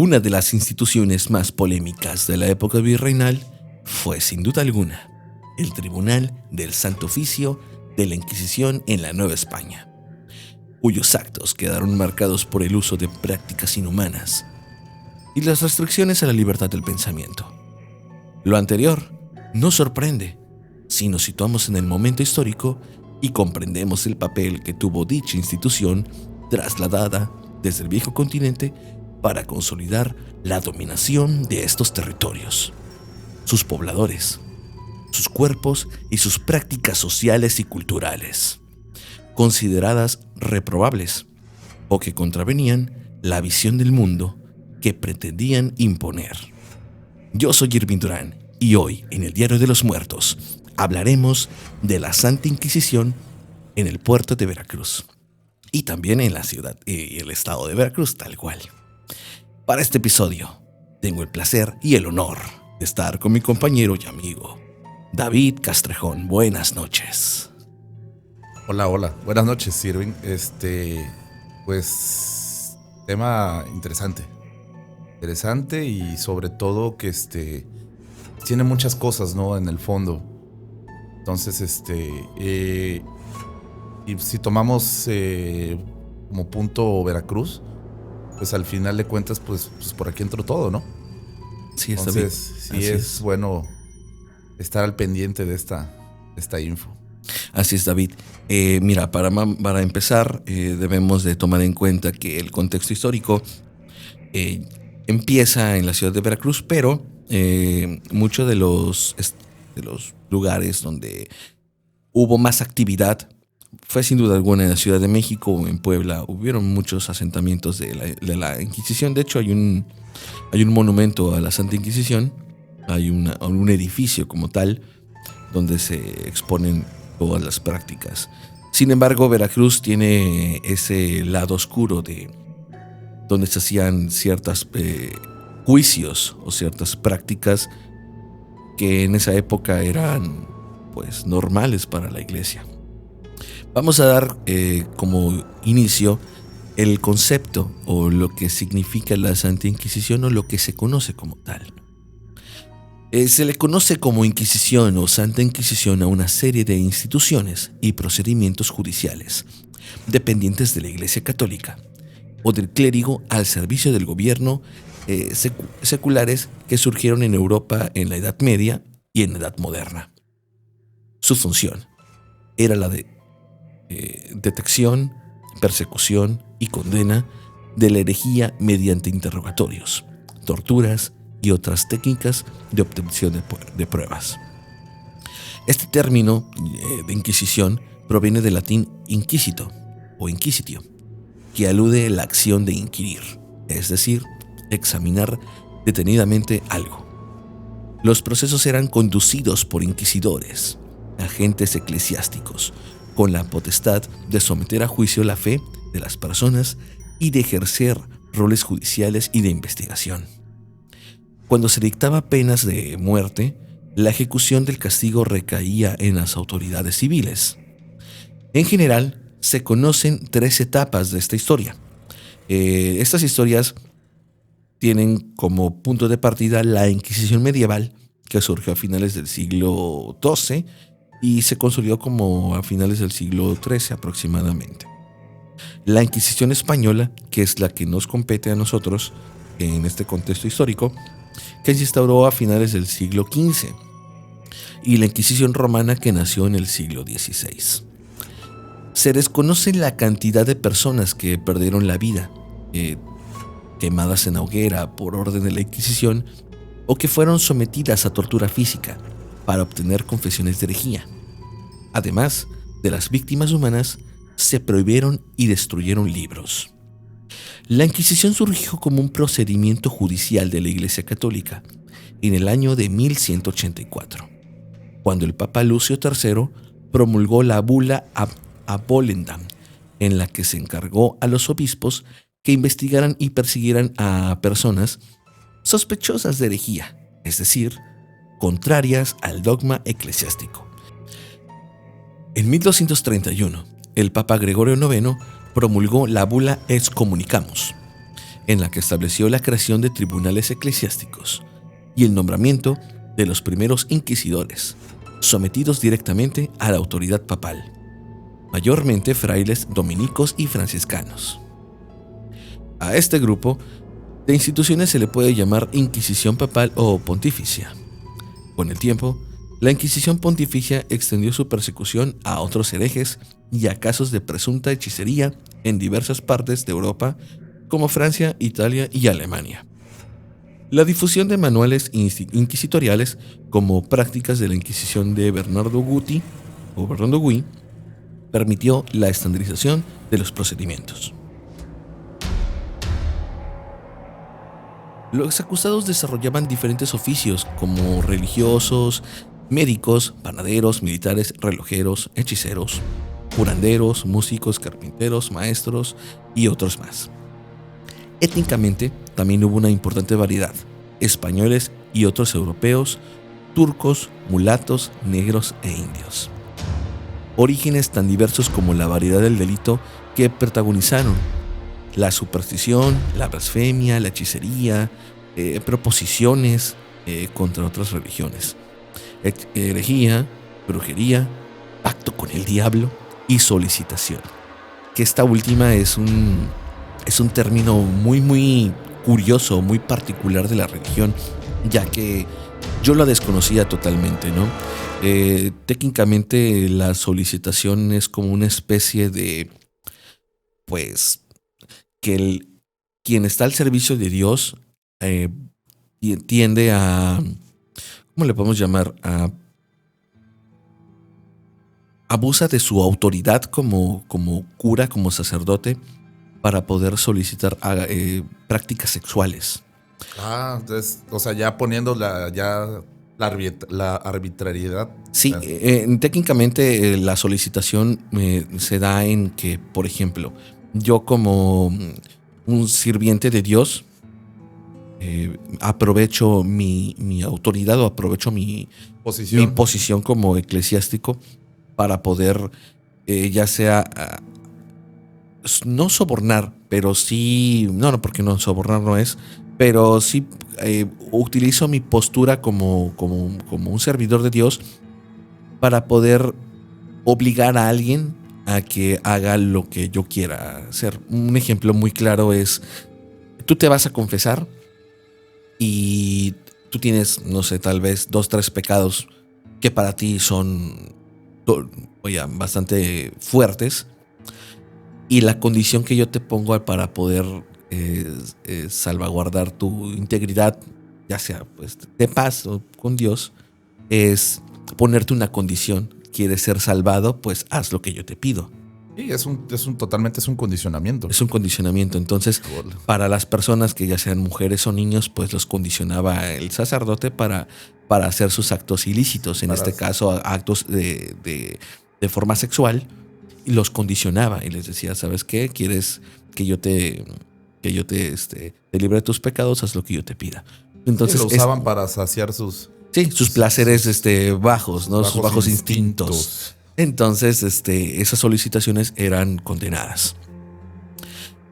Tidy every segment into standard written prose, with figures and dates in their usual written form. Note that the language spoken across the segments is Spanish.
Una de las instituciones más polémicas de la época virreinal fue, sin duda alguna, el Tribunal del Santo Oficio de la Inquisición en la Nueva España, cuyos actos quedaron marcados por el uso de prácticas inhumanas y las restricciones a la libertad del pensamiento. Lo anterior no sorprende si nos situamos en el momento histórico y comprendemos el papel que tuvo dicha institución trasladada desde el viejo continente para consolidar la dominación de estos territorios, sus pobladores, sus cuerpos y sus prácticas sociales y culturales, consideradas reprobables o que contravenían la visión del mundo que pretendían imponer. Yo soy Irving Durán y hoy, en el Diario de los Muertos, hablaremos de la Santa Inquisición en el puerto de Veracruz y también en la ciudad y el estado de Veracruz, tal cual. Para este episodio, tengo el placer y el honor de estar con mi compañero y amigo, David Castrejón. Buenas noches. Hola, buenas noches, Irving. Pues, tema interesante y sobre todo que tiene muchas cosas, ¿no? En el fondo. Entonces, y si tomamos como punto Veracruz, pues al final de cuentas, pues por aquí entró todo, ¿no? Sí, está Entonces, bien. sí es bueno estar al pendiente de esta info. Así es, David. Mira, para empezar, debemos de tomar en cuenta que el contexto histórico empieza en la ciudad de Veracruz, pero muchos de los lugares donde hubo más actividad fue sin duda alguna en la Ciudad de México o en Puebla. Hubieron muchos asentamientos de la Inquisición. De hecho, hay un monumento a la Santa Inquisición. Hay un edificio como tal donde se exponen todas las prácticas. Sin embargo, Veracruz tiene ese lado oscuro de donde se hacían ciertos juicios o ciertas prácticas que en esa época eran pues normales para la iglesia. Vamos a dar como inicio el concepto o lo que significa la Santa Inquisición o lo que se conoce como tal. Se le conoce como Inquisición o Santa Inquisición a una serie de instituciones y procedimientos judiciales dependientes de la Iglesia Católica o del clérigo al servicio del gobierno seculares que surgieron en Europa en la Edad Media y en la Edad Moderna. Su función era la de detección, persecución y condena de la herejía mediante interrogatorios, torturas y otras técnicas de obtención de pruebas. Este término de Inquisición proviene del latín inquisito o inquisitio, que alude a la acción de inquirir, es decir, examinar detenidamente algo. Los procesos eran conducidos por inquisidores, agentes eclesiásticos, con la potestad de someter a juicio la fe de las personas y de ejercer roles judiciales y de investigación. Cuando se dictaba penas de muerte, la ejecución del castigo recaía en las autoridades civiles. En general, se conocen 3 etapas de esta historia. Estas historias tienen como punto de partida la Inquisición medieval, que surgió a finales del siglo XII y se consolidó como a finales del siglo XIII aproximadamente. La Inquisición española, que es la que nos compete a nosotros en este contexto histórico, que se instauró a finales del siglo XV, y la Inquisición romana, que nació en el siglo XVI. Se desconoce la cantidad de personas que perdieron la vida, quemadas en hoguera por orden de la Inquisición, o que fueron sometidas a tortura física para obtener confesiones de herejía. Además de las víctimas humanas, se prohibieron y destruyeron libros. La Inquisición surgió como un procedimiento judicial de la Iglesia Católica en el año de 1184, cuando el Papa Lucio III promulgó la bula Abolendam, en la que se encargó a los obispos que investigaran y persiguieran a personas sospechosas de herejía, es decir, contrarias al dogma eclesiástico. En 1231, el Papa Gregorio IX promulgó la bula Excommunicamus, en la que estableció la creación de tribunales eclesiásticos y el nombramiento de los primeros inquisidores, sometidos directamente a la autoridad papal, mayormente frailes dominicos y franciscanos. A este grupo de instituciones se le puede llamar Inquisición papal o pontificia. Con el tiempo, la Inquisición pontificia extendió su persecución a otros herejes y a casos de presunta hechicería en diversas partes de Europa, como Francia, Italia y Alemania. La difusión de manuales inquisitoriales como prácticas de la Inquisición de Bernardo Guti o Bernardo Gui permitió la estandarización de los procedimientos. Los acusados desarrollaban diferentes oficios como religiosos, médicos, panaderos, militares, relojeros, hechiceros, curanderos, músicos, carpinteros, maestros y otros más. Étnicamente también hubo una importante variedad: españoles y otros europeos, turcos, mulatos, negros e indios. Orígenes tan diversos como la variedad del delito que protagonizaron: la superstición, la blasfemia, la hechicería, proposiciones contra otras religiones, herejía, brujería, pacto con el diablo y solicitación. Que esta última es un término muy curioso, muy particular de la religión, ya que yo la desconocía totalmente, ¿no? Técnicamente la solicitación es como una especie de, pues, que quien está al servicio de Dios tiende a, ¿cómo le podemos llamar? Abusa de su autoridad como cura, como sacerdote, para poder solicitar prácticas sexuales. Entonces, o sea, ya poniendo la arbitrariedad. Sí, técnicamente la solicitación se da en que, por ejemplo, yo como un sirviente de Dios aprovecho mi autoridad o aprovecho mi posición como eclesiástico para poder ya sea no sobornar, pero sí, no, porque no, sobornar no es, pero sí utilizo mi postura como un servidor de Dios para poder obligar a alguien a que haga lo que yo quiera hacer. Un ejemplo muy claro es: tú te vas a confesar y tú tienes, no sé, tal vez 2, 3 pecados que para ti son bastante fuertes, y la condición que yo te pongo para poder salvaguardar tu integridad, ya sea pues de paz o con Dios, es ponerte una condición. ¿Quieres ser salvado? Pues haz lo que yo te pido. Sí, totalmente es un condicionamiento. Es un condicionamiento. Entonces, para las personas que ya sean mujeres o niños, pues los condicionaba el sacerdote para hacer sus actos ilícitos. En este caso, actos de forma sexual. Y los condicionaba y les decía: ¿sabes qué? ¿Quieres que yo te libre de tus pecados? Haz lo que yo te pida. Entonces, lo usaban para saciar sus placeres bajos, ¿no? Sus bajos instintos. Entonces, esas solicitaciones eran condenadas.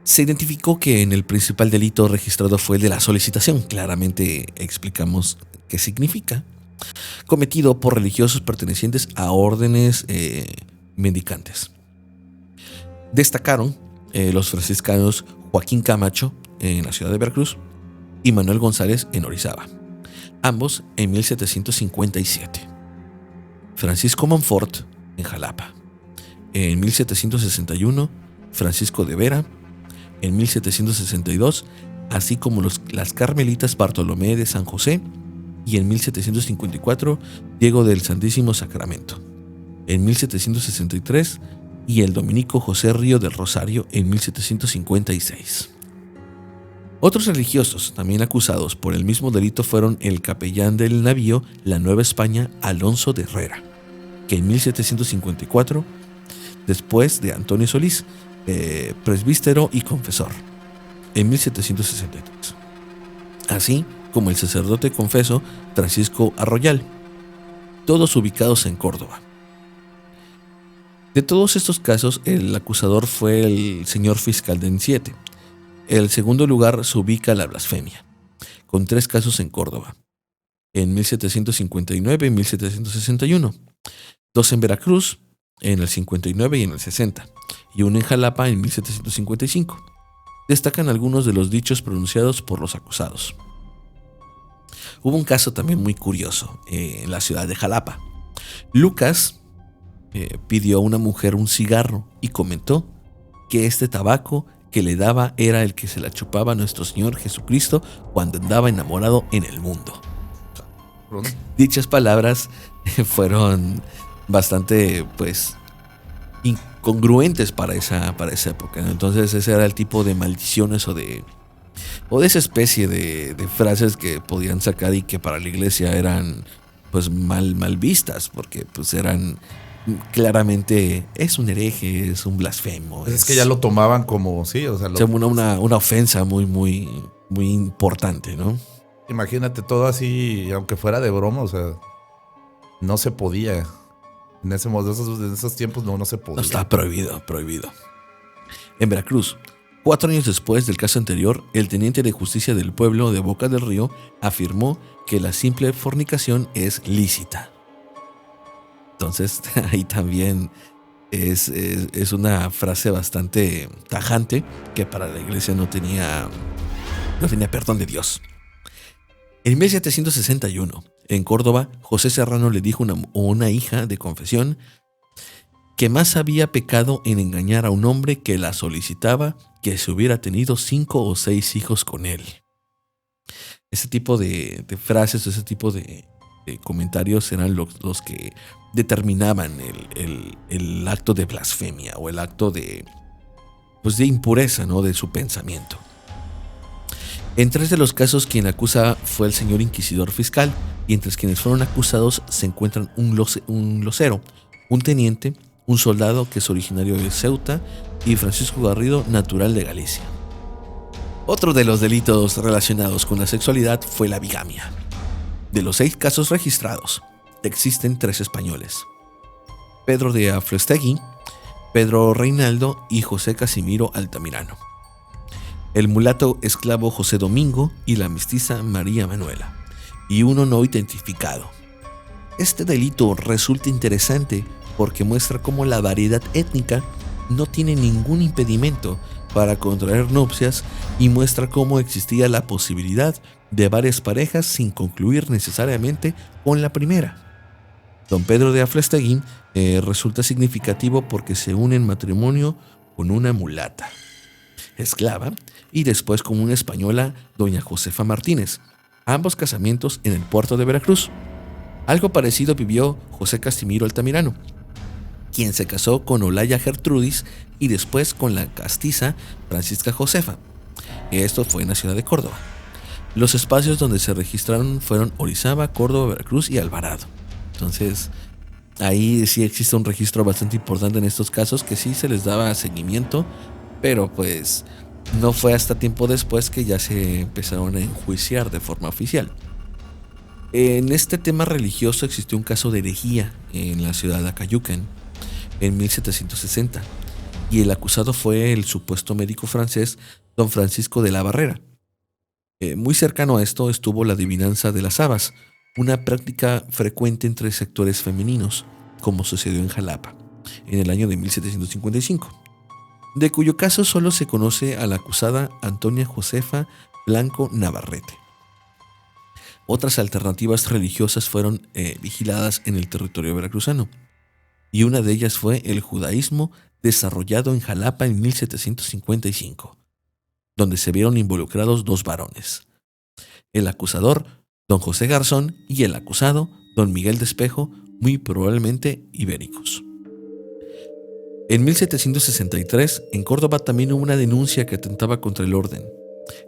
Se identificó que en el principal delito registrado fue el de la solicitación. Claramente explicamos qué significa. Cometido por religiosos pertenecientes a órdenes mendicantes. Destacaron los franciscanos Joaquín Camacho en la ciudad de Veracruz y Manuel González en Orizaba, ambos en 1757. Francisco Monfort en Jalapa, en 1761, Francisco de Vera en 1762, así como las carmelitas Bartolomé de San José, y en 1754 Diego del Santísimo Sacramento, en 1763, y el dominico José Río del Rosario en 1756. Otros religiosos también acusados por el mismo delito fueron el capellán del navío La Nueva España, Alonso de Herrera, que en 1754, después de Antonio Solís, presbítero y confesor, en 1763. Así como el sacerdote confeso Francisco Arroyal, todos ubicados en Córdoba. De todos estos casos, el acusador fue el señor fiscal de N7, El segundo lugar se ubica la blasfemia, con 3 casos en Córdoba, en 1759 y 1761, 2 en Veracruz, en el 59 y en el 60, y uno en Jalapa en 1755. Destacan algunos de los dichos pronunciados por los acusados. Hubo un caso también muy curioso en la ciudad de Jalapa. Lucas pidió a una mujer un cigarro y comentó que este tabaco que le daba era el que se la chupaba a nuestro Señor Jesucristo cuando andaba enamorado en el mundo. Dichas palabras fueron bastante, pues, incongruentes para esa época, ¿no? Entonces ese era el tipo de maldiciones o de esa especie de frases que podían sacar y que para la iglesia eran pues mal vistas, porque pues eran claramente, es un hereje, es un blasfemo. Es que ya lo tomaban como, sí, o sea, una ofensa muy importante, ¿no? Imagínate todo así, aunque fuera de broma, o sea, no se podía. En esos tiempos no se podía. No, estaba prohibido. En Veracruz, 4 años después del caso anterior, el teniente de justicia del pueblo de Boca del Río afirmó que la simple fornicación es lícita. Entonces, ahí también es una frase bastante tajante que para la iglesia no tenía perdón de Dios. En 1761, en Córdoba, José Serrano le dijo a una hija de confesión que más había pecado en engañar a un hombre que la solicitaba que se hubiera tenido 5 o 6 hijos con él. Ese tipo de frases, ese tipo de comentarios eran los que determinaban el acto de blasfemia o el acto de impureza, ¿no?, de su pensamiento. En 3 de los casos, quien acusa fue el señor inquisidor fiscal, y entre quienes fueron acusados se encuentran un locero, un teniente, un soldado que es originario de Ceuta y Francisco Garrido, natural de Galicia. Otro de los delitos relacionados con la sexualidad fue la bigamia. De los 6 casos registrados, existen 3 españoles: Pedro de Aflestegui, Pedro Reinaldo y José Casimiro Altamirano, el mulato esclavo José Domingo y la mestiza María Manuela, y uno no identificado. Este delito resulta interesante porque muestra cómo la variedad étnica no tiene ningún impedimento para contraer nupcias y muestra cómo existía la posibilidad de varias parejas sin concluir necesariamente con la primera. Don Pedro de Aflestegui resulta significativo porque se une en matrimonio con una mulata, esclava, y después con una española, doña Josefa Martínez, ambos casamientos en el puerto de Veracruz. Algo parecido vivió José Casimiro Altamirano, quien se casó con Olaya Gertrudis y después con la castiza Francisca Josefa. Esto fue en la ciudad de Córdoba. Los espacios donde se registraron fueron Orizaba, Córdoba, Veracruz y Alvarado. Entonces, ahí sí existe un registro bastante importante en estos casos que sí se les daba seguimiento, pero pues no fue hasta tiempo después que ya se empezaron a enjuiciar de forma oficial. En este tema religioso existió un caso de herejía en la ciudad de Acayucan en 1760, y el acusado fue el supuesto médico francés don Francisco de la Barrera. Muy cercano a esto estuvo la adivinanza de las habas, una práctica frecuente entre sectores femeninos, como sucedió en Jalapa, en el año de 1755, de cuyo caso solo se conoce a la acusada Antonia Josefa Blanco Navarrete. Otras alternativas religiosas fueron vigiladas en el territorio veracruzano, y una de ellas fue el judaísmo desarrollado en Jalapa en 1755, donde se vieron involucrados 2 varones: el acusador, don José Garzón, y el acusado, don Miguel de Espejo, muy probablemente ibéricos. En 1763, en Córdoba también hubo una denuncia que atentaba contra el orden.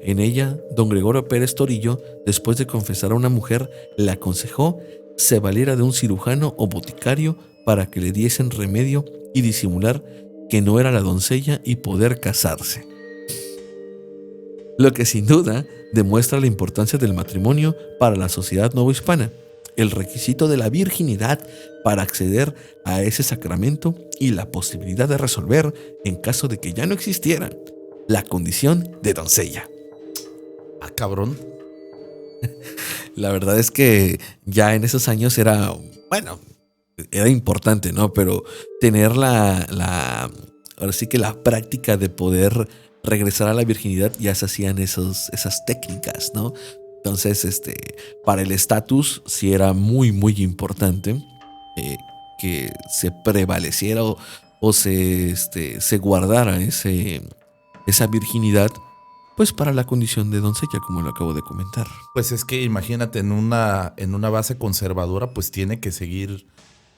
En ella, don Gregorio Pérez Torillo, después de confesar a una mujer, le aconsejó se valiera de un cirujano o boticario para que le diesen remedio y disimular que no era la doncella y poder casarse. Lo que sin duda demuestra la importancia del matrimonio para la sociedad novohispana, el requisito de la virginidad para acceder a ese sacramento y la posibilidad de resolver, en caso de que ya no existieran, la condición de doncella. Ah, cabrón. La verdad es que ya en esos años era importante, ¿no? Pero tener ahora sí que la práctica de poder regresar a la virginidad, ya se hacían esas técnicas, ¿no? Entonces, para el estatus sí era muy, muy importante que se prevaleciera o se guardara esa virginidad, pues para la condición de doncella, como lo acabo de comentar. Pues es que imagínate, en una base conservadora, pues se tiene que seguir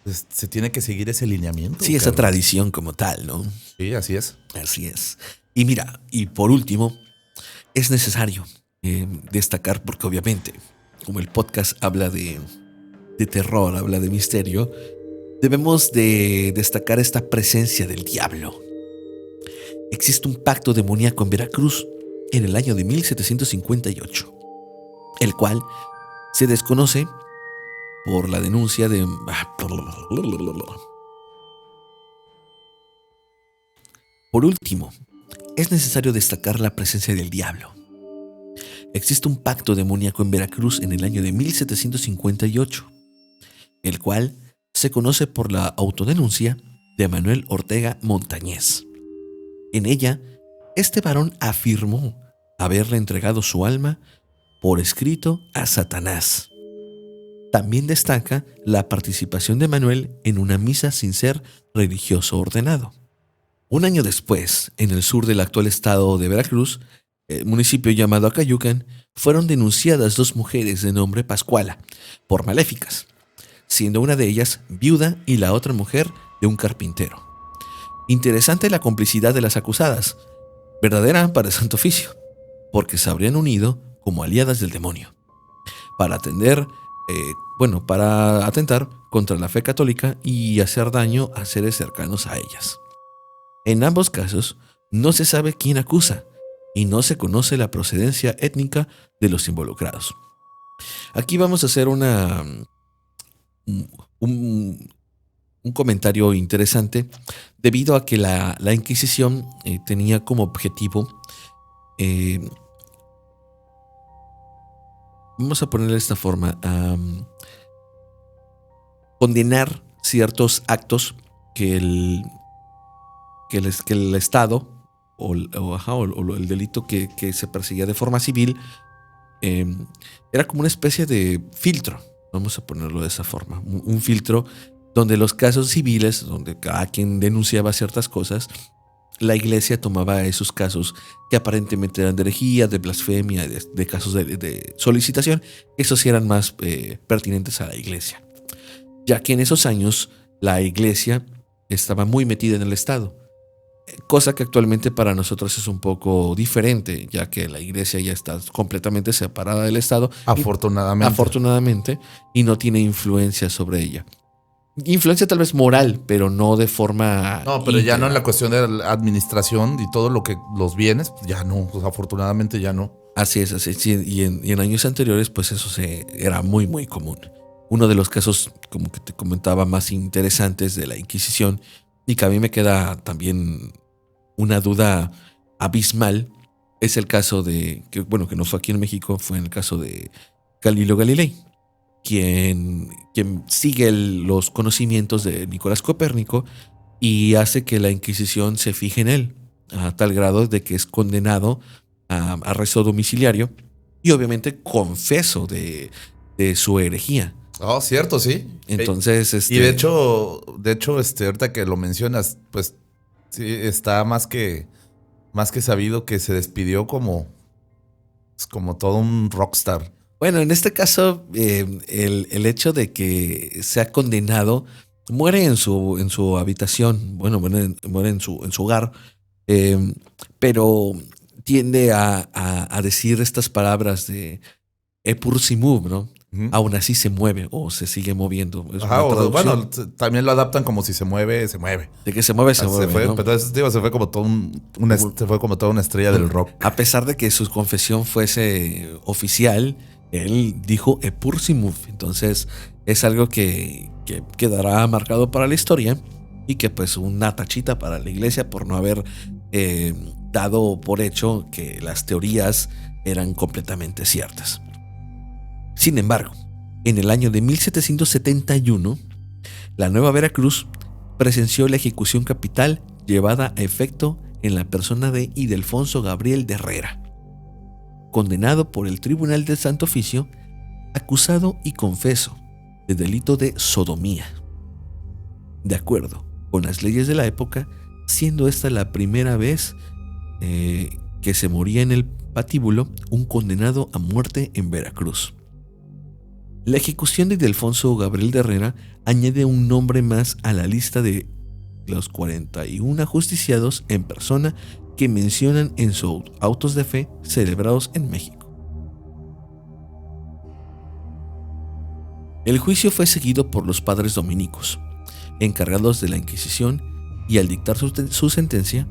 ese lineamiento. Sí, esa tradición como tal, ¿no? Sí, así es. Así es. Y mira, y por último, es necesario destacar, porque obviamente, como el podcast habla de terror, habla de misterio, debemos de destacar esta presencia del diablo. Existe un pacto demoníaco en Veracruz en el año de 1758, el cual se desconoce por la denuncia de... Por último, es necesario destacar la presencia del diablo. Existe un pacto demoníaco en Veracruz en el año de 1758, el cual se conoce por la autodenuncia de Manuel Ortega Montañez. En ella, este varón afirmó haberle entregado su alma por escrito a Satanás. También destaca la participación de Manuel en una misa sin ser religioso ordenado. Un año después, en el sur del actual estado de Veracruz, el municipio llamado Acayucan, fueron denunciadas 2 mujeres de nombre Pascuala por maléficas, siendo una de ellas viuda y la otra mujer de un carpintero. Interesante la complicidad de las acusadas, verdadera para el santo oficio, porque se habrían unido como aliadas del demonio para atentar contra la fe católica y hacer daño a seres cercanos a ellas. En ambos casos, no se sabe quién acusa y no se conoce la procedencia étnica de los involucrados. Aquí vamos a hacer un comentario interesante, debido a que la Inquisición tenía como objetivo, vamos a ponerle de esta forma, condenar ciertos actos que el Estado o el delito que se perseguía de forma civil era como una especie de filtro, vamos a ponerlo de esa forma, un filtro donde los casos civiles, donde cada quien denunciaba ciertas cosas, la iglesia tomaba esos casos que aparentemente eran de herejía, de blasfemia, de casos de solicitación, esos sí eran más pertinentes a la iglesia, ya que en esos años la iglesia estaba muy metida en el Estado, cosa que actualmente para nosotros es un poco diferente, ya que la iglesia ya está completamente separada del Estado. Afortunadamente, y no tiene influencia sobre ella. Influencia tal vez moral, pero no de forma... No, pero ya no en la cuestión de la administración y todo lo que los bienes, ya no, pues afortunadamente ya no. Así es. Y en años anteriores, pues eso era muy, muy común. Uno de los casos, como que te comentaba, más interesantes de la Inquisición, y que a mí me queda también una duda abismal, es el caso que no fue aquí en México, fue en el caso de Galileo Galilei, quien sigue los conocimientos de Nicolás Copérnico y hace que la Inquisición se fije en él, a tal grado de que es condenado a arresto domiciliario y obviamente confeso de su herejía. Oh, cierto, sí. Entonces, y de hecho, ahorita que lo mencionas, pues sí, está más que sabido que se despidió como todo un rockstar. Bueno, en este caso, el hecho de que sea condenado, muere en su habitación, muere en su hogar, pero tiende a decir estas palabras de Epur si move, ¿no? Uh-huh. Aún así se mueve o se sigue moviendo. Bueno, también lo adaptan como si se mueve, se mueve. De que se mueve, se mueve. Fue, ¿no? Pero se fue como toda una estrella del rock. A pesar de que su confesión fuese oficial, él dijo Epur si move. Entonces es algo que quedará marcado para la historia y que pues una tachita para la iglesia por no haber dado por hecho que las teorías eran completamente ciertas. Sin embargo, en el año de 1771, la Nueva Veracruz presenció la ejecución capital llevada a efecto en la persona de Ildefonso Gabriel de Herrera, condenado por el Tribunal del Santo Oficio, acusado y confeso de delito de sodomía, de acuerdo con las leyes de la época, siendo esta la primera vez que se moría en el patíbulo un condenado a muerte en Veracruz. La ejecución de Ildefonso Gabriel de Herrera añade un nombre más a la lista de los 41 ajusticiados en persona que mencionan en sus autos de fe celebrados en México. El juicio fue seguido por los padres dominicos, encargados de la Inquisición, y al dictar su sentencia,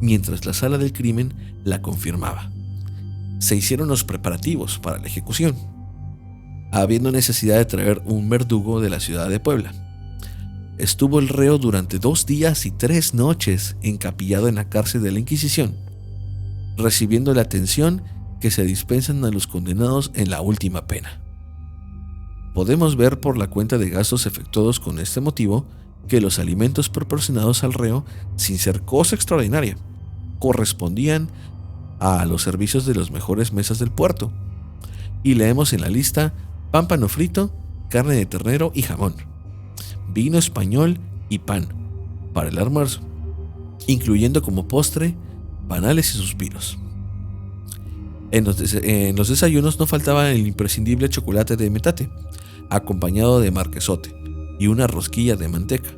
mientras la sala del crimen la confirmaba, se hicieron los preparativos para la ejecución, habiendo necesidad de traer un verdugo de la ciudad de Puebla. Estuvo el reo durante 2 días y 3 noches encapillado en la cárcel de la Inquisición, recibiendo la atención que se dispensan a los condenados en la última pena. Podemos ver por la cuenta de gastos efectuados con este motivo que los alimentos proporcionados al reo, sin ser cosa extraordinaria, correspondían a los servicios de las mejores mesas del puerto. Y leemos en la lista pámpano frito, carne de ternero y jamón, vino español y pan para el almuerzo, incluyendo como postre panales y suspiros. En los desayunos no faltaba el imprescindible chocolate de metate, acompañado de marquesote y una rosquilla de manteca,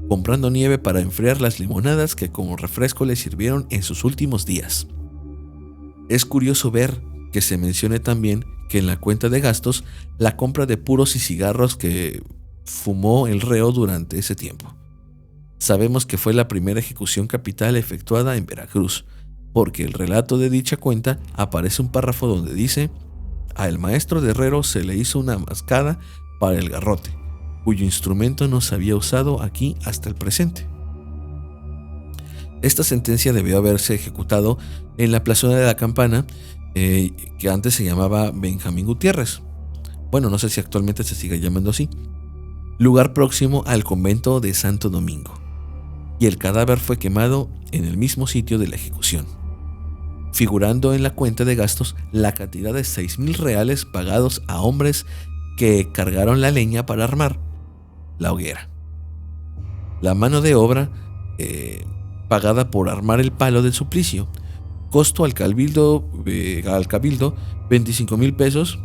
comprando nieve para enfriar las limonadas que como refresco le sirvieron en sus últimos días. Es curioso ver que se mencione también que en la cuenta de gastos la compra de puros y cigarros que fumó el reo durante ese tiempo. Sabemos que fue la primera ejecución capital efectuada en Veracruz, porque el relato de dicha cuenta aparece un párrafo donde dice: al maestro de herrero se le hizo una mascada para el garrote, cuyo instrumento no se había usado aquí hasta el presente. Esta sentencia debió haberse ejecutado en la plazuela de la Campana, que antes se llamaba Benjamín Gutiérrez. Bueno, no sé si actualmente se sigue llamando así. Lugar próximo al convento de Santo Domingo. Y el cadáver fue quemado en el mismo sitio de la ejecución, figurando en la cuenta de gastos la cantidad de 6,000 reales pagados a hombres que cargaron la leña para armar la hoguera. La mano de obra pagada por armar el palo del suplicio costó al cabildo 25,000 pesos,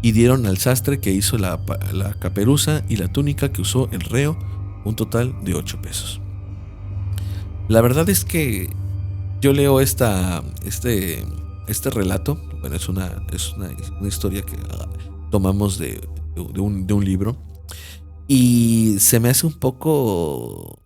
y dieron al sastre que hizo la caperuza y la túnica que usó el reo un total de 8 pesos. La verdad es que yo leo este relato. Bueno, es una historia que tomamos de un libro, y se me hace un poco,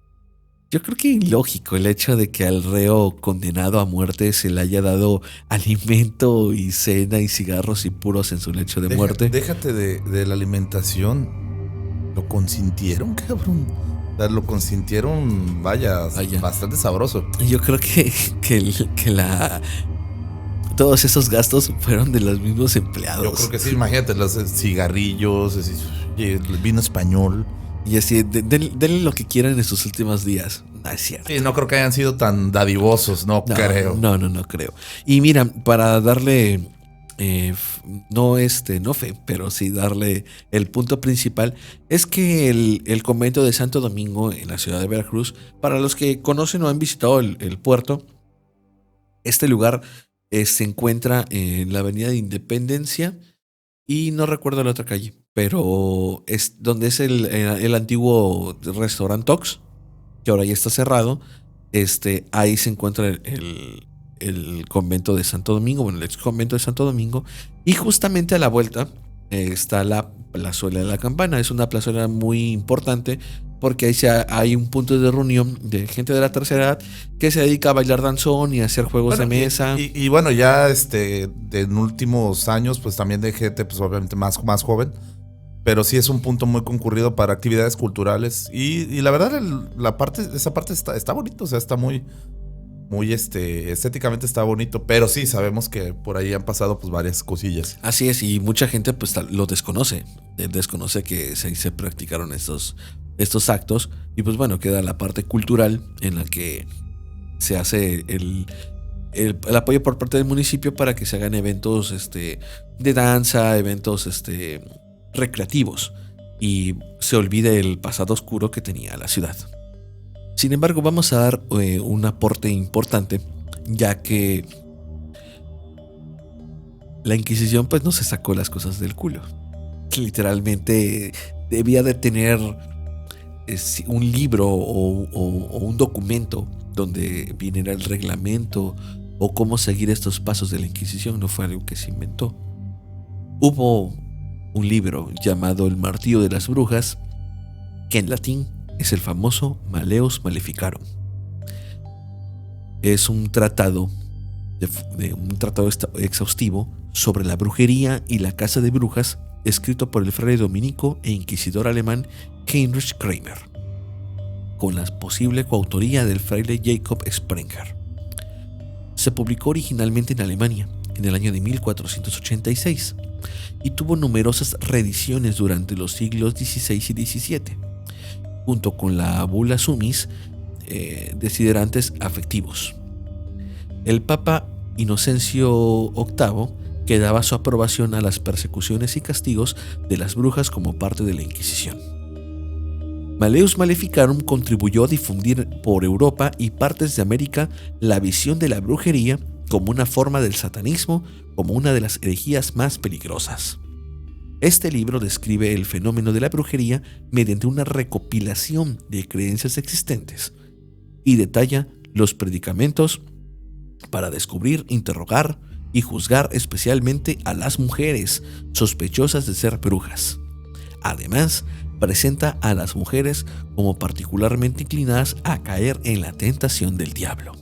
yo creo que ilógico el hecho de que al reo condenado a muerte se le haya dado alimento y cena y cigarros y puros en su lecho de muerte. Déjate de la alimentación. Lo consintieron, cabrón. O sea, lo consintieron, vaya, bastante sabroso. Yo creo que todos esos gastos fueron de los mismos empleados. Yo creo que sí, imagínate, los cigarrillos, el vino español. Y así, denle lo que quieran en sus últimos días. No es cierto. Sí, no creo que hayan sido tan dadivosos, no creo. No creo. Y mira, para darle, no fe, pero sí darle el punto principal, es que el convento de Santo Domingo en la ciudad de Veracruz, para los que conocen o han visitado el puerto, este lugar se encuentra en la avenida de Independencia y no recuerdo la otra calle, pero es donde es el antiguo restaurante Ox, que ahora ya está cerrado. Ahí se encuentra el convento de Santo Domingo, bueno, el ex convento de Santo Domingo, y justamente a la vuelta está la plazuela de la Campana. Es una plazuela muy importante porque ahí hay un punto de reunión de gente de la tercera edad que se dedica a bailar danzón y a hacer juegos de mesa. Y bueno, ya en últimos años, pues también de gente, pues obviamente más joven. Pero sí es un punto muy concurrido para actividades culturales. Y la verdad, esa parte está bonito. O sea, está muy, muy estéticamente está bonito, pero sí sabemos que por ahí han pasado pues varias cosillas. Así es, y mucha gente pues lo desconoce. Desconoce que se practicaron estos actos. Y pues bueno, queda la parte cultural en la que se hace el apoyo por parte del municipio para que se hagan eventos de danza, eventos recreativos, y se olvide el pasado oscuro que tenía la ciudad. Sin embargo, vamos a dar un aporte importante, ya que la Inquisición pues no se sacó las cosas del culo. Literalmente debía de tener un libro o un documento donde viniera el reglamento o cómo seguir estos pasos de la Inquisición. No fue algo que se inventó. Hubo un libro llamado El Martillo de las Brujas, que en latín es el famoso Malleus Maleficarum. Es un tratado exhaustivo sobre la brujería y la caza de brujas, escrito por el fraile dominico e inquisidor alemán Heinrich Kramer, con la posible coautoría del fraile Jacob Sprenger. Se publicó originalmente en Alemania en el año de 1486 y tuvo numerosas reediciones durante los siglos XVI y XVII, junto con la Bula Sumis, Desiderantes Afectivos. El Papa Inocencio VIII que daba su aprobación a las persecuciones y castigos de las brujas como parte de la Inquisición. Malleus Maleficarum contribuyó a difundir por Europa y partes de América la visión de la brujería como una forma del satanismo, como una de las herejías más peligrosas. Este libro describe el fenómeno de la brujería mediante una recopilación de creencias existentes y detalla los predicamentos para descubrir, interrogar y juzgar especialmente a las mujeres sospechosas de ser brujas. Además, presenta a las mujeres como particularmente inclinadas a caer en la tentación del diablo.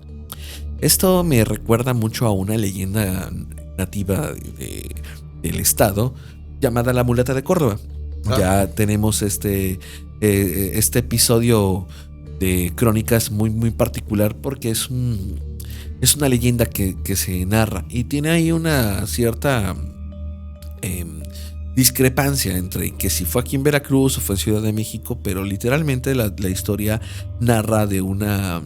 Esto me recuerda mucho a una leyenda nativa del estado llamada la mulata de Córdoba. Ya tenemos este episodio de crónicas muy, muy particular porque es una leyenda que se narra y tiene ahí una cierta discrepancia entre que si fue aquí en Veracruz o fue en Ciudad de México, pero literalmente la historia narra de una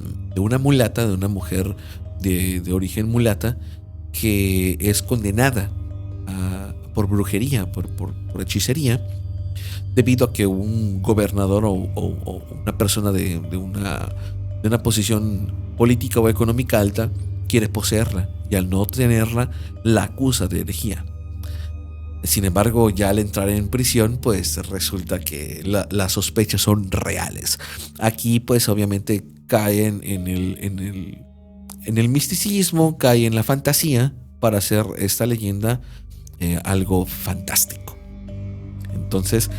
mulata, de una mujer de origen mulata que es condenada por brujería, por hechicería, debido a que un gobernador o una persona de una posición política o económica alta quiere poseerla, y al no tenerla la acusa de herejía. Sin embargo, ya al entrar en prisión, pues resulta que las sospechas son reales. Aquí, pues obviamente caen en el misticismo, cae en la fantasía para hacer esta leyenda algo fantástico. Entonces,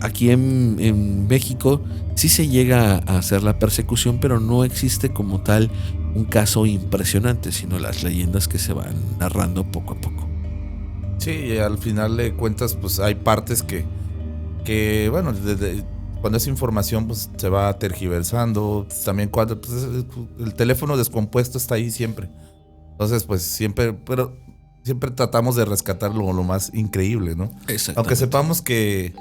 aquí en México sí se llega a hacer la persecución, pero no existe como tal un caso impresionante, sino las leyendas que se van narrando poco a poco. Sí, al final de cuentas, pues hay partes que bueno, cuando es información, pues se va tergiversando. También cuando pues, el teléfono descompuesto está ahí siempre. Entonces, pues siempre tratamos de rescatar lo más increíble, ¿no? Aunque sepamos que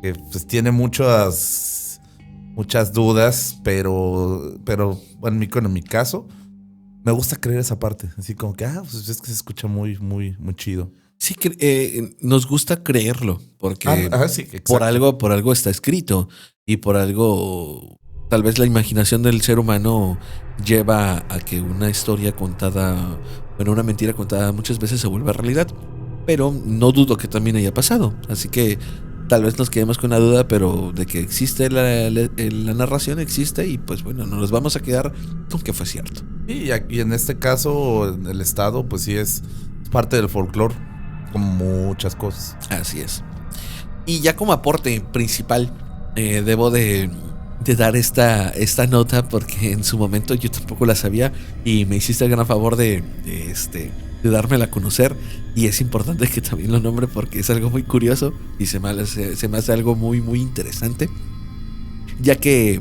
pues tiene muchas dudas, pero bueno, en mi caso, me gusta creer esa parte. Así como que, pues es que se escucha muy, muy, muy chido. Sí, nos gusta creerlo, porque sí, por algo está escrito, y por algo tal vez la imaginación del ser humano lleva a que una mentira contada muchas veces se vuelva realidad, pero no dudo que también haya pasado, así que tal vez nos quedemos con la duda, pero de que existe la narración existe, y pues bueno, nos vamos a quedar con que fue cierto. Y aquí en este caso, en el estado, pues sí es parte del folclore, como muchas cosas. Así es. Y ya como aporte principal, debo de dar esta nota, porque en su momento yo tampoco la sabía y me hiciste el gran favor de dármela a conocer, y es importante que también lo nombre porque es algo muy curioso y se me hace algo muy, muy interesante, ya que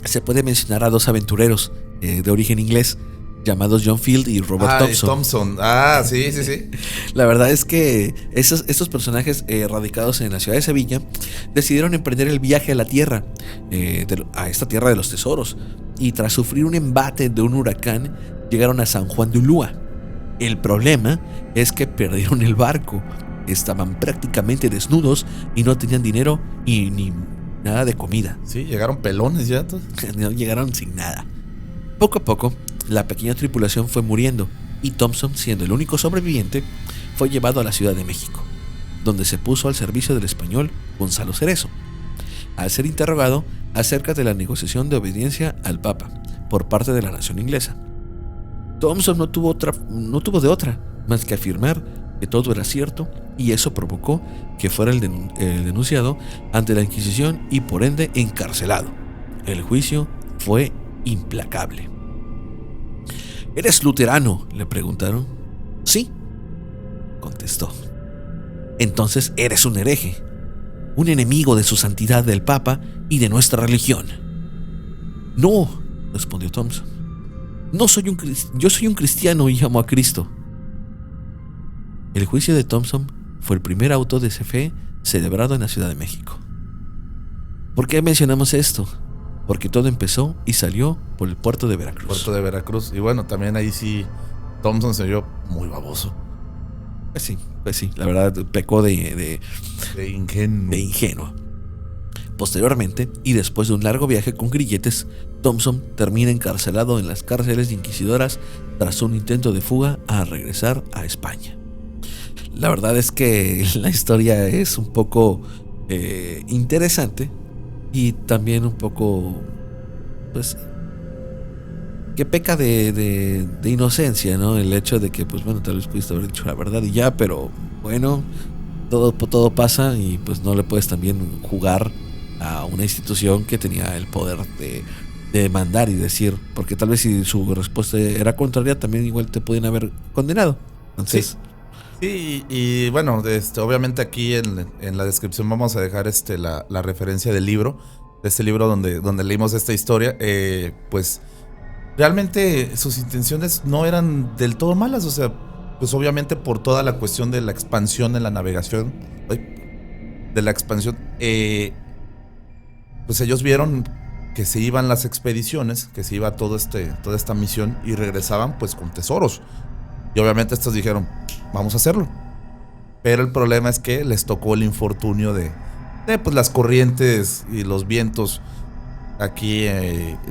se puede mencionar a dos aventureros de origen inglés llamados John Field y Robert Thompson. Sí. La verdad es que estos personajes radicados en la ciudad de Sevilla decidieron emprender el viaje a la tierra, a esta tierra de los tesoros, y tras sufrir un embate de un huracán llegaron a San Juan de Ulúa. El problema es que perdieron el barco, estaban prácticamente desnudos y no tenían dinero y ni nada de comida. Sí, llegaron pelones ya. Llegaron sin nada. Poco a poco, la pequeña tripulación fue muriendo y Thompson, siendo el único sobreviviente, fue llevado a la Ciudad de México, donde se puso al servicio del español Gonzalo Cerezo, al ser interrogado acerca de la negociación de obediencia al Papa por parte de la nación inglesa. Thompson no tuvo de otra más que afirmar que todo era cierto, y eso provocó que fuera el denunciado ante la Inquisición y por ende encarcelado. El juicio fue implacable. ¿Eres luterano?, le preguntaron. Sí, contestó. Entonces eres un hereje, un enemigo de su santidad del Papa y de nuestra religión. No, respondió Thompson. Yo soy un cristiano y amo a Cristo. El juicio de Thompson fue el primer auto de fe celebrado en la Ciudad de México. ¿Por qué mencionamos esto? Porque todo empezó y salió por el puerto de Veracruz. Puerto de Veracruz. Y bueno, también ahí sí Thompson se vio muy baboso. Pues sí, la verdad pecó de ingenuo. Posteriormente, y después de un largo viaje con grilletes, Thompson termina encarcelado en las cárceles inquisidoras tras un intento de fuga a regresar a España. La verdad es que la historia es un poco interesante y también un poco, pues, que peca de inocencia, ¿no? El hecho de que, pues bueno, tal vez pudiste haber dicho la verdad y ya, pero bueno, todo pasa y pues no le puedes también jugar a una institución que tenía el poder de mandar y decir, porque tal vez si su respuesta era contraria, también igual te podían haber condenado. Entonces, sí, y bueno, obviamente aquí en la descripción vamos a dejar la referencia del libro, de este libro donde leímos esta historia. Pues realmente sus intenciones no eran del todo malas, o sea, pues obviamente por toda la cuestión de la expansión en la navegación, pues ellos vieron que se iban las expediciones, que se iba toda esta misión y regresaban pues con tesoros. Y obviamente estos dijeron, vamos a hacerlo. Pero el problema es que les tocó el infortunio de pues las corrientes y los vientos aquí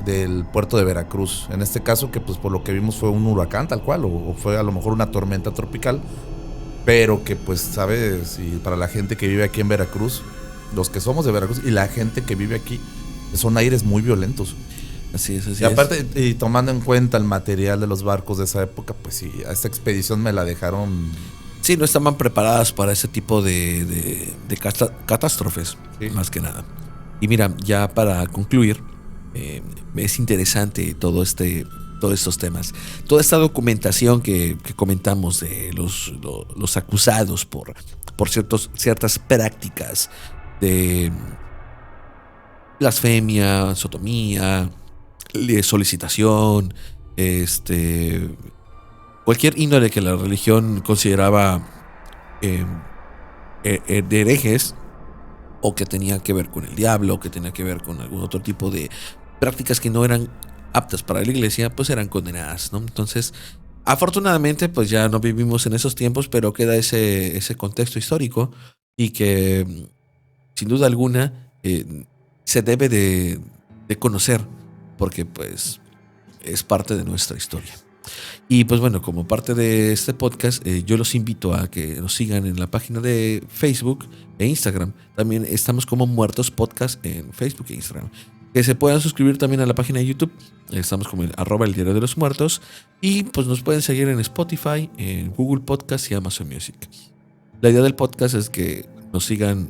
del puerto de Veracruz. En este caso, que pues por lo que vimos fue un huracán tal cual, o fue a lo mejor una tormenta tropical. Pero que pues, sabes, y para la gente que vive aquí en Veracruz, los que somos de Veracruz y la gente que vive aquí, son aires muy violentos. Así es. Y aparte, y tomando en cuenta el material de los barcos de esa época, pues sí, a esta expedición me la dejaron. Sí, no estaban preparadas para ese tipo de catástrofes, sí, más que nada. Y mira, ya para concluir, es interesante todos estos temas. Toda esta documentación que comentamos de los acusados por ciertas prácticas de blasfemia, sodomía, solicitación, cualquier índole que la religión consideraba de herejes, o que tenía que ver con el diablo, o que tenía que ver con algún otro tipo de prácticas que no eran aptas para la iglesia, pues eran condenadas, ¿no? Entonces, afortunadamente, pues ya no vivimos en esos tiempos, pero queda ese contexto histórico y que, sin duda alguna, se debe de conocer, porque pues es parte de nuestra historia. Y pues bueno, como parte de este podcast, yo los invito a que nos sigan en la página de Facebook e Instagram. También estamos como Muertos Podcast en Facebook e Instagram. Que se puedan suscribir también a la página de YouTube. Estamos como el @el Diario de los Muertos. Y pues nos pueden seguir en Spotify, en Google Podcast y Amazon Music. La idea del podcast es que nos sigan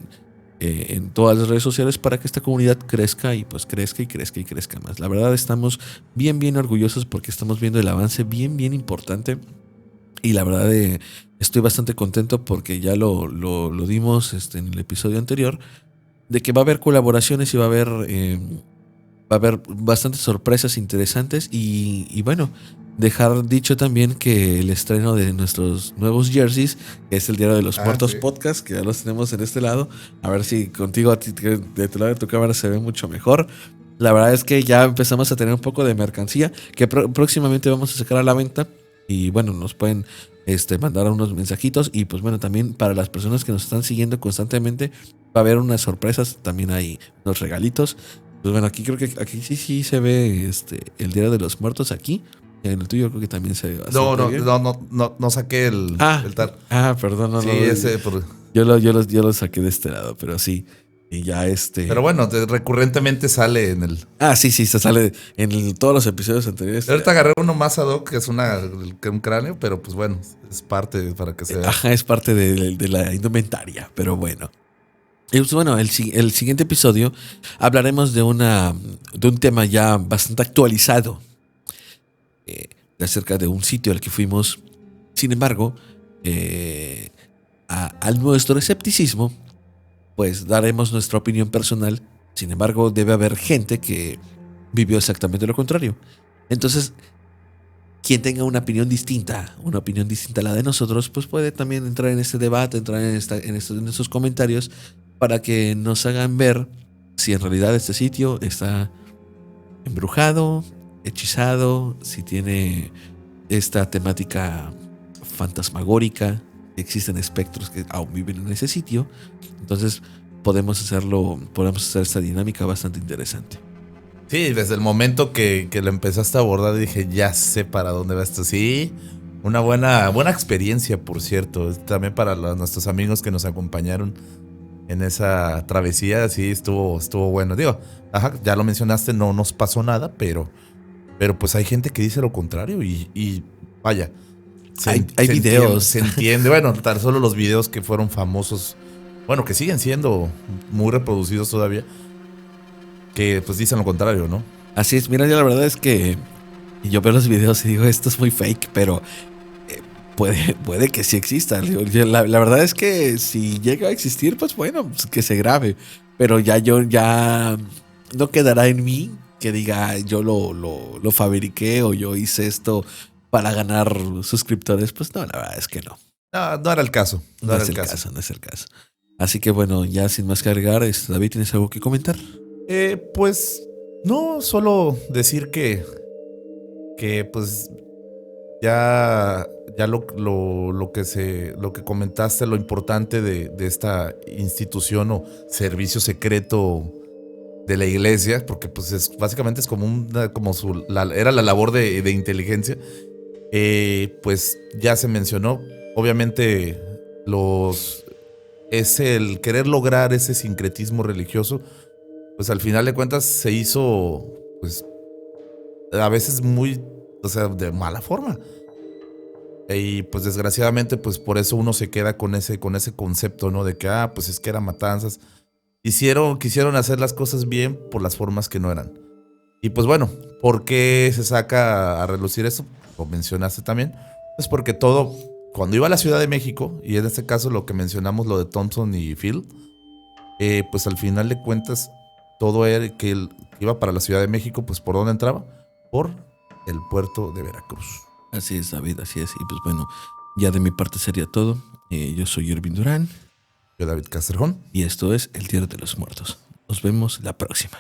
en todas las redes sociales para que esta comunidad crezca y pues crezca más. La verdad estamos bien orgullosos porque estamos viendo el avance bien importante, y la verdad estoy bastante contento porque ya lo dimos en el episodio anterior, de que va a haber colaboraciones y va a va a haber bastantes sorpresas interesantes y bueno, dejar dicho también que el estreno de nuestros nuevos jerseys, que es el Diario de los Muertos podcast, que ya los tenemos en este lado, a ver si contigo a ti, de tu lado de tu cámara se ve mucho mejor. La verdad es que ya empezamos a tener un poco de mercancía que próximamente vamos a sacar a la venta y bueno, nos pueden mandar unos mensajitos y pues bueno, también para las personas que nos están siguiendo constantemente va a haber unas sorpresas, también hay unos regalitos. Pues bueno, aquí creo que aquí sí se ve el Diario de los Muertos aquí. En el tuyo creo que también se ve bastante bien. No saqué el tal. Perdón, no. Sí, no, ese yo lo saqué de este lado, pero sí. Y ya Pero bueno, recurrentemente sale en el... sí, se sale en todos los episodios anteriores. Ahorita agarré uno más ad hoc, que es un cráneo, pero pues bueno, es parte para que se vea. Ajá, es parte de la indumentaria, pero bueno. Y pues bueno, el siguiente episodio hablaremos de un tema ya bastante actualizado. Acerca de un sitio al que fuimos. Sin embargo, al nuestro escepticismo, pues daremos nuestra opinión personal. Sin embargo, debe haber gente que vivió exactamente lo contrario. Entonces, quien tenga una opinión distinta a la de nosotros, pues puede también entrar en este debate, entrar en estos comentarios para que nos hagan ver si en realidad este sitio está embrujado, hechizado, si tiene esta temática fantasmagórica, existen espectros que aún viven en ese sitio. Entonces podemos hacer esta dinámica bastante interesante. Sí, desde el momento que lo empezaste a abordar dije, ya sé para dónde va esto. Sí, una buena experiencia, por cierto. También para nuestros amigos que nos acompañaron en esa travesía, sí, estuvo bueno. Digo, ya lo mencionaste, no nos pasó nada, pero pues hay gente que dice lo contrario y vaya. Hay videos. Se entiende. Bueno, tan solo los videos que fueron famosos, bueno, que siguen siendo muy reproducidos todavía, que pues dicen lo contrario, ¿no? Así es, mira, la verdad es que yo veo los videos y digo, esto es muy fake, pero puede que sí exista. La verdad es que si llega a existir, pues bueno, pues que se grabe. Pero ya no quedará en mí que diga yo lo fabriqué o yo hice esto para ganar suscriptores. Pues no, la verdad es que no. No era el caso. No es el caso. Así que bueno, ya sin más que agregar, David, ¿tienes algo que comentar? Pues no, solo decir que pues ya lo que comentaste, lo importante de esta institución o servicio secreto de la iglesia, porque pues básicamente es como era la labor de inteligencia, pues ya se mencionó. Obviamente es el querer lograr ese sincretismo religioso, pues al final de cuentas se hizo, pues a veces de mala forma. Y pues desgraciadamente, pues por eso uno se queda con ese concepto, ¿no? De que, pues es que eran matanzas. Quisieron hacer las cosas bien por las formas que no eran. Y pues bueno, ¿por qué se saca a relucir eso? Lo mencionaste también. Pues porque cuando iba a la Ciudad de México, y en este caso lo que mencionamos, lo de Thompson y Phil, pues al final de cuentas, todo era que él iba para la Ciudad de México, pues ¿por dónde entraba? Por el puerto de Veracruz. Así es, David, así es. Y pues bueno, ya de mi parte sería todo. Yo soy Irving Durán. Yo, David Castrejón. Y esto es El Diario de los Muertos. Nos vemos la próxima.